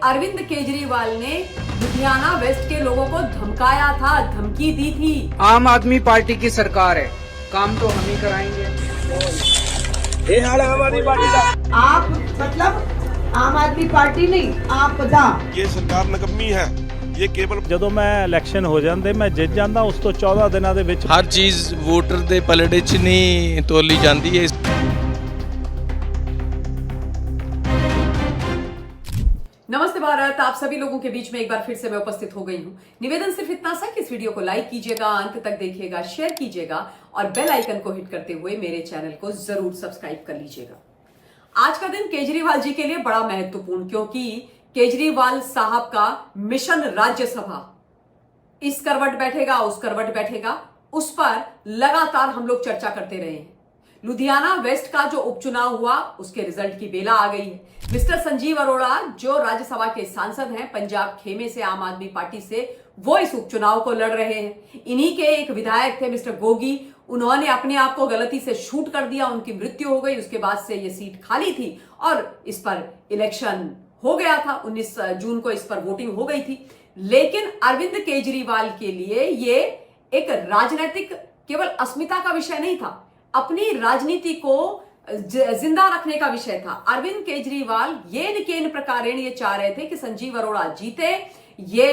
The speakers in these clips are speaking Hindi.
अरविंद केजरीवाल ने लुधियाना वेस्ट के लोगों को धमकाया था, धमकी दी थी। आम आदमी पार्टी की सरकार है, काम तो हम ही कराएंगे। ये हाल है आम आदमी पार्टी का। आप मतलब आम आदमी पार्टी नहीं, आपदा। ये सरकार नकम्मी है। ये केवल ਜਦੋਂ ਮੈਂ ਇਲੈਕਸ਼ਨ ਹੋ ਜਾਂਦੇ ਮੈਂ ਜਿੱਤ ਜਾਂਦਾ ਉਸ ਤੋਂ 14 ਦਿਨਾਂ ਦੇ ਵਿੱਚ ਹਰ ਚੀਜ਼ ਵੋਟਰ ਦੇ ਪਲੜੇ 'ਚ ਨਹੀਂ ਤੋਲੀ ਜਾਂਦੀ ਹੈ। नमस्ते भारत, आप सभी लोगों के बीच में एक बार फिर से मैं उपस्थित हो गई हूँ। निवेदन सिर्फ इतना सा कि इस वीडियो को लाइक कीजिएगा, अंत तक देखिएगा, शेयर कीजिएगा और बेल आइकन को हिट करते हुए मेरे चैनल को जरूर सब्सक्राइब कर लीजिएगा। आज का दिन केजरीवाल जी के लिए बड़ा महत्वपूर्ण, क्योंकि केजरीवाल साहब का मिशन राज्यसभा इस करवट बैठेगा, उस करवट बैठेगा, उस पर लगातार हम लोग चर्चा करते रहे हैं। लुधियाना वेस्ट का जो उपचुनाव हुआ उसके रिजल्ट की बेला आ गई है। मिस्टर संजीव अरोड़ा जो राज्यसभा के सांसद हैं पंजाब खेमे से, आम आदमी पार्टी से, वो इस उपचुनाव को लड़ रहे हैं। इन्हीं के एक विधायक थे मिस्टर गोगी, उन्होंने अपने आप को गलती से शूट कर दिया, उनकी मृत्यु हो गई। उसके बाद से ये सीट खाली थी और इस पर इलेक्शन हो गया था। 19 जून को इस पर वोटिंग हो गई थी। लेकिन अरविंद केजरीवाल के लिए ये एक राजनीतिक केवल अस्मिता का विषय नहीं था, अपनी राजनीति को जिंदा रखने का विषय था। अरविंद केजरीवाल ये केन प्रकारेण ये चाह रहे थे कि संजीव अरोड़ा जीते, ये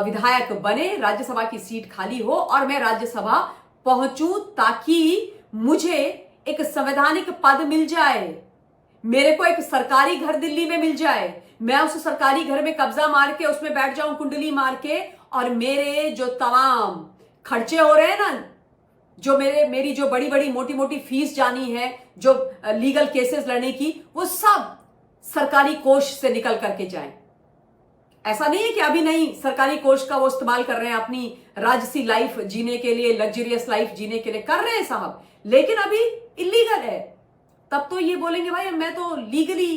विधायक बने, राज्यसभा की सीट खाली हो और मैं राज्यसभा पहुंचूं ताकि मुझे एक संवैधानिक पद मिल जाए, मेरे को एक सरकारी घर दिल्ली में मिल जाए, मैं उस सरकारी घर में कब्जा मार के उसमें बैठ जाऊं कुंडली मार के, और मेरे जो तमाम खर्चे हो रहे हैं ना, जो मेरी जो बड़ी बड़ी मोटी मोटी फीस जानी है, जो लीगल केसेस लड़ने की, वो सब सरकारी कोष से निकल करके जाए। ऐसा नहीं है कि अभी नहीं सरकारी कोष का वो इस्तेमाल कर रहे हैं अपनी राजसी लाइफ जीने के लिए, लग्जरियस लाइफ जीने के लिए कर रहे हैं साहब, लेकिन अभी इलीगल है। तब तो ये बोलेंगे भाई मैं तो लीगली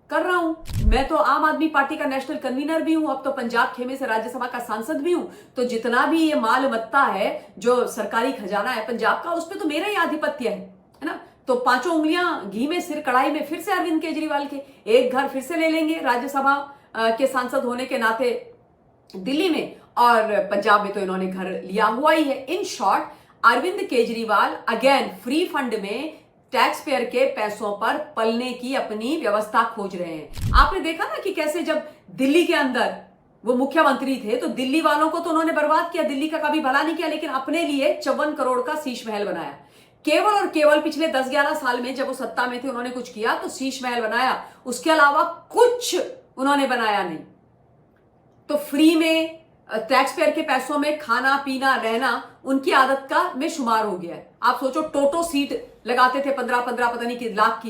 कर रहा हूं, मैं तो आम आदमी पार्टी का नेशनल कन्वीनर भी हूं, अब तो पंजाब खेमे से राज्यसभा का सांसद भी हूं, तो जितना भी ये माल मत्ता है, जो सरकारी खजाना है पंजाब का, उस पर तो मेरा ही आधिपत्य है ना। तो पांचों उंगलियां घी में, सिर कढ़ाई में फिर से अरविंद केजरीवाल के, एक घर फिर से ले लेंगे राज्यसभा के सांसद होने के नाते दिल्ली में, और पंजाब में तो इन्होंने घर लिया हुआ ही है। In short, Arvind Kejriwal again free fund में टैक्स पेयर के पैसों पर पलने की अपनी व्यवस्था खोज रहे हैं। आपने देखा ना कि कैसे जब दिल्ली के अंदर वो मुख्यमंत्री थे तो दिल्ली वालों को तो उन्होंने बर्बाद किया, दिल्ली का कभी भला नहीं किया, लेकिन अपने लिए 54 करोड़ का शीश महल बनाया। केवल और केवल पिछले 10-11 साल में जब वो सत्ता में थे उन्होंने कुछ किया तो शीश महल बनाया, उसके अलावा कुछ उन्होंने बनाया नहीं। तो फ्री में टैक्स पेयर के पैसों में खाना पीना रहना उनकी आदत का में शुमार हो गया है। आप सोचो, टोटो सीट लगाते थे 15-15 पता नहीं कि लाख की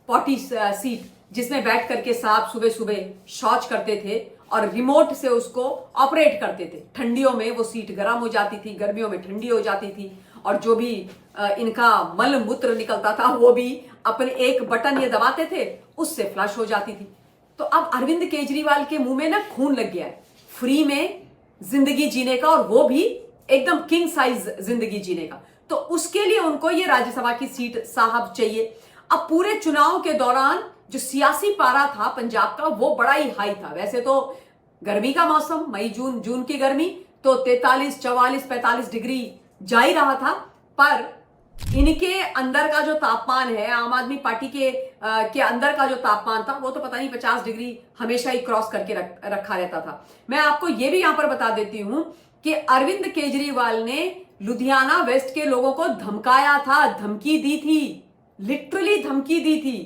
पॉटी सीट, जिसमें बैठ करके साहब सुबह सुबह शौच करते थे और रिमोट से उसको ऑपरेट करते थे। ठंडियों में वो सीट गर्म हो जाती थी, गर्मियों में ठंडी हो जाती थी, और जो भी इनका मल मूत्र निकलता था वो भी अपने एक बटन ये दबाते थे, उससे फ्लश हो जाती थी। तो अब अरविंद केजरीवाल के मुंह में ना खून लग गया है फ्री में जिंदगी जीने का, और वो भी एकदम किंग साइज जिंदगी जीने का। तो उसके लिए उनको ये राज्यसभा की सीट साहब चाहिए। अब पूरे चुनाव के दौरान जो सियासी पारा था पंजाब का वो बड़ा ही हाई था। वैसे तो गर्मी का मौसम, मई जून की गर्मी तो 43, 44, 45 डिग्री जा ही रहा था, पर इनके अंदर का जो तापमान है, आम आदमी पार्टी के अंदर का जो तापमान था वो तो पता नहीं 50 डिग्री हमेशा ही क्रॉस करके रखा रहता था। मैं आपको ये भी यहां पर बता देती हूं कि अरविंद केजरीवाल ने लुधियाना वेस्ट के लोगों को धमकाया था, धमकी दी थी, लिटरली धमकी दी थी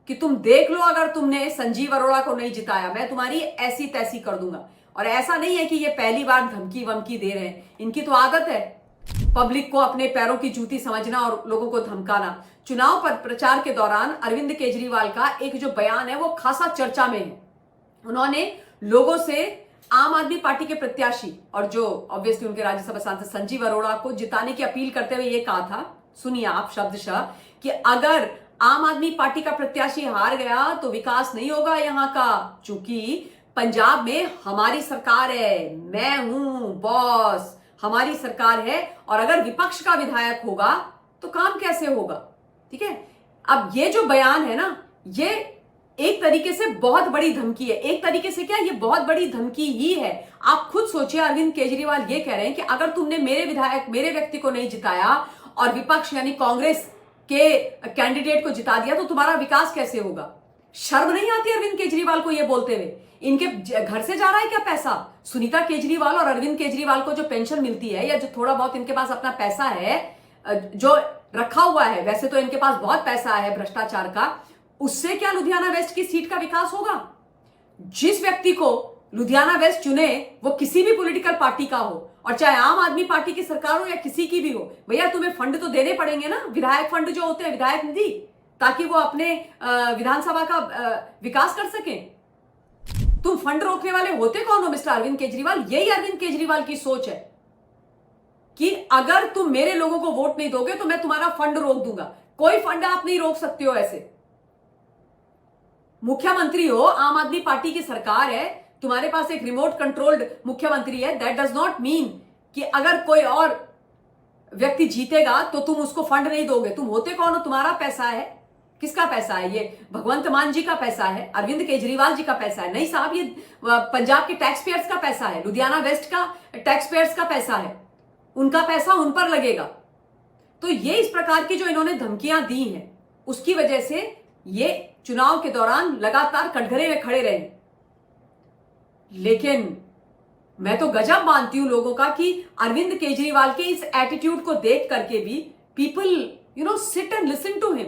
कि तुम देख लो, अगर तुमने संजीव अरोड़ा को नहीं जिताया मैं तुम्हारी ऐसी तैसी कर दूंगा। और ऐसा नहीं है कि ये पहली बार धमकी वमकी दे रहे हैं, इनकी तो आदत है पब्लिक को अपने पैरों की जूती समझना और लोगों को धमकाना। चुनाव पर प्रचार के दौरान अरविंद केजरीवाल का एक जो बयान है वो खासा चर्चा में है। उन्होंने लोगों से आम आदमी पार्टी के प्रत्याशी और जो ऑब्वियसली उनके राज्यसभा सांसद संजीव अरोड़ा को जिताने की अपील करते हुए ये कहा था, सुनिए आप शब्दशः, कि अगर आम आदमी पार्टी का प्रत्याशी हार गया तो विकास नहीं होगा यहां का, चूंकि पंजाब में हमारी सरकार है, मैं हूं बॉस, हमारी सरकार है, और अगर विपक्ष का विधायक होगा तो काम कैसे होगा। ठीक है, अब ये जो बयान है ना, ये एक तरीके से बहुत बड़ी धमकी है। एक तरीके से क्या, ये बहुत बड़ी धमकी ही है। आप खुद सोचिए, अरविंद केजरीवाल ये कह रहे हैं कि अगर तुमने मेरे विधायक, मेरे व्यक्ति को नहीं जिताया और विपक्ष यानी कांग्रेस के कैंडिडेट को जिता दिया तो तुम्हारा विकास कैसे होगा। शर्म नहीं आती अरविंद केजरीवाल को ये बोलते हुए? इनके घर से जा रहा है क्या पैसा? सुनीता केजरीवाल और अरविंद केजरीवाल को जो पेंशन मिलती है या जो थोड़ा बहुत इनके पास अपना पैसा है जो रखा हुआ है, वैसे तो इनके पास बहुत पैसा है भ्रष्टाचार का, उससे क्या लुधियाना वेस्ट की सीट का विकास होगा? जिस व्यक्ति को लुधियाना वेस्ट चुने वो किसी भी पॉलिटिकल पार्टी का हो, और चाहे आम आदमी पार्टी की सरकार हो या किसी की भी हो, भैया तुम्हें फंड तो देने पड़ेंगे ना, विधायक फंड जो होते हैं, विधायक निधि, ताकि वो अपने विधानसभा का विकास कर सके। तुम फंड रोकने वाले होते कौन हो मिस्टर अरविंद केजरीवाल? यही अरविंद केजरीवाल की सोच है कि अगर तुम मेरे लोगों को वोट नहीं दोगे तो मैं तुम्हारा फंड रोक दूंगा। कोई फंड आप नहीं रोक सकते हो। ऐसे मुख्यमंत्री हो, आम आदमी पार्टी की सरकार है, तुम्हारे पास एक रिमोट कंट्रोल्ड मुख्यमंत्री है। दैट डज नॉट मीन कि अगर कोई और व्यक्ति जीतेगा तो तुम उसको फंड नहीं दोगे। तुम होते कौन हो? तुम्हारा पैसा है। किसका पैसा है? ये भगवंत मान जी का पैसा है, अरविंद केजरीवाल जी का पैसा है। नहीं साहब, ये पंजाब के टैक्स पेयर्स का पैसा है, लुधियाना वेस्ट का टैक्स पेयर्स का पैसा है। उनका पैसा उन पर लगेगा। तो ये इस प्रकार की जो इन्होंने धमकियां दी हैं, उसकी वजह से ये चुनाव के दौरान लगातार कटघरे में खड़े रहे। लेकिन मैं तो गजब मानती हूं लोगों का कि अरविंद केजरीवाल के इस एटीट्यूड को देख करके भी people sit and listen to him.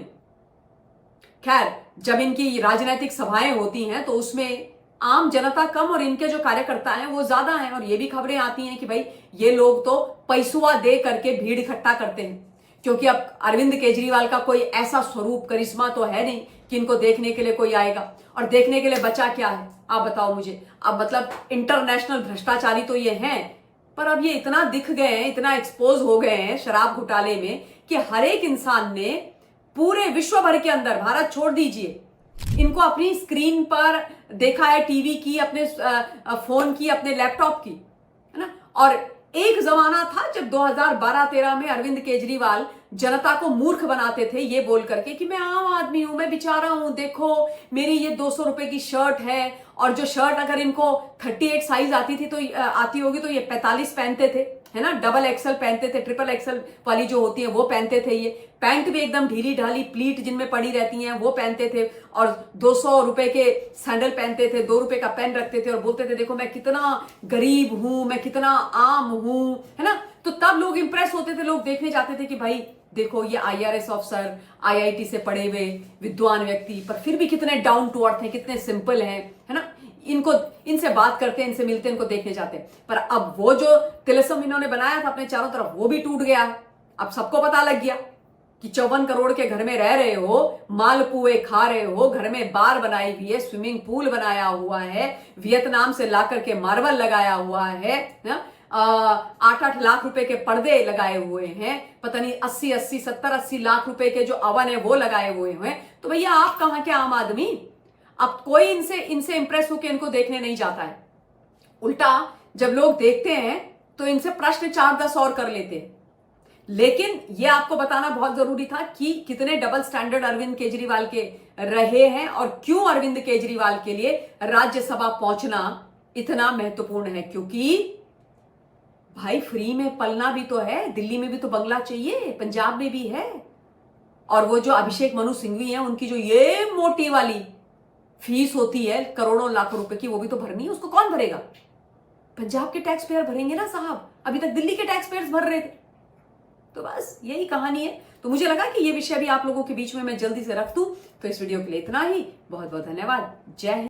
खैर, जब इनकी राजनीतिक सभाएं होती हैं तो उसमें आम जनता कम और इनके जो कार्यकर्ता हैं वो ज्यादा हैं। और ये भी खबरें आती हैं कि भाई ये लोग तो पैसुआ दे करके भीड़ इकट्ठा करते हैं, क्योंकि अब अरविंद केजरीवाल का कोई ऐसा स्वरूप, करिश्मा तो है नहीं कि इनको देखने के लिए कोई आएगा। और देखने के लिए बचा क्या है आप बताओ मुझे? अब मतलब इंटरनेशनल भ्रष्टाचारी तो ये हैं, पर अब ये इतना दिख गए हैं, इतना एक्सपोज हो गए हैं शराब घोटाले में कि हर एक इंसान ने पूरे विश्व भर के अंदर, भारत छोड़ दीजिए, इनको अपनी स्क्रीन पर देखा है, टीवी की, अपने फोन की, अपने लैपटॉप की, है ना। और एक जमाना था जब 2012-13 में अरविंद केजरीवाल जनता को मूर्ख बनाते थे ये बोल करके कि मैं आम आदमी हूं, मैं बेचारा हूं, देखो मेरी ये 200 रुपए की शर्ट है। और जो शर्ट अगर इनको 38 साइज आती थी तो आती होगी तो ये 45 पहनते थे, है ना। डबल एक्सल पहनते थे, ट्रिपल एक्सल वाली जो होती है वो पहनते थे। ये पैंट भी एकदम ढीली ढाली प्लीट जिनमें पड़ी रहती हैं वो पहनते थे। और 200 रुपए के सैंडल पहनते थे, 2 रुपए का पेन रखते थे और बोलते थे देखो मैं कितना गरीब हूं, मैं कितना आम हूं, है ना। तो तब लोग इंप्रेस होते थे, लोग देखने जाते थे कि भाई देखो ये IRS ऑफिसर, IIT से पढ़े हुए विद्वान व्यक्ति, पर फिर भी कितने डाउन टू अर्थ हैं, कितने सिंपल हैं, है ना। इनसे बात करते हैं, इनसे मिलते हैं, इनको देखने जाते हैं। पर अब वो जो तिलस्म इन्होंने बनाया था अपने चारों तरफ, वो भी टूट गया है। अब सबको पता लग गया कि 54 करोड़ के घर में रह रहे हो, मालपुए खा रहे हो, घर में बार बनाई हुई है, स्विमिंग पूल बनाया हुआ है, वियतनाम से ला करके मार्बल लगाया हुआ है, 8-8 लाख रुपए के पर्दे लगाए हुए हैं, पता नहीं 70-80 लाख रुपए के जो अवन है वो लगाए हुए हैं। तो भैया आप कहां के आम आदमी? अब कोई इनसे इंप्रेस होकर इनको देखने नहीं जाता है। उल्टा जब लोग देखते हैं तो इनसे प्रश्न 4-10 और कर लेते हैं। लेकिन यह आपको बताना बहुत जरूरी था कि कितने डबल स्टैंडर्ड अरविंद केजरीवाल के रहे हैं और क्यों अरविंद केजरीवाल के लिए राज्यसभा पहुंचना इतना महत्वपूर्ण है। क्योंकि भाई फ्री में पलना भी तो है, दिल्ली में भी तो बंगला चाहिए, पंजाब में भी है। और वो जो अभिषेक मनु सिंघवी है, उनकी जो ये मोटी वाली फीस होती है करोड़ों लाखों रुपए की, वो भी तो भरनी है। उसको कौन भरेगा? पंजाब के टैक्स पेयर भरेंगे ना साहब। अभी तक दिल्ली के टैक्स पेयर्स भर रहे थे। तो बस यही कहानी है। तो मुझे लगा कि ये विषय भी आप लोगों के बीच में मैं जल्दी से रख दूं। तो इस वीडियो के लिए इतना ही। बहुत बहुत धन्यवाद। जय हिंद।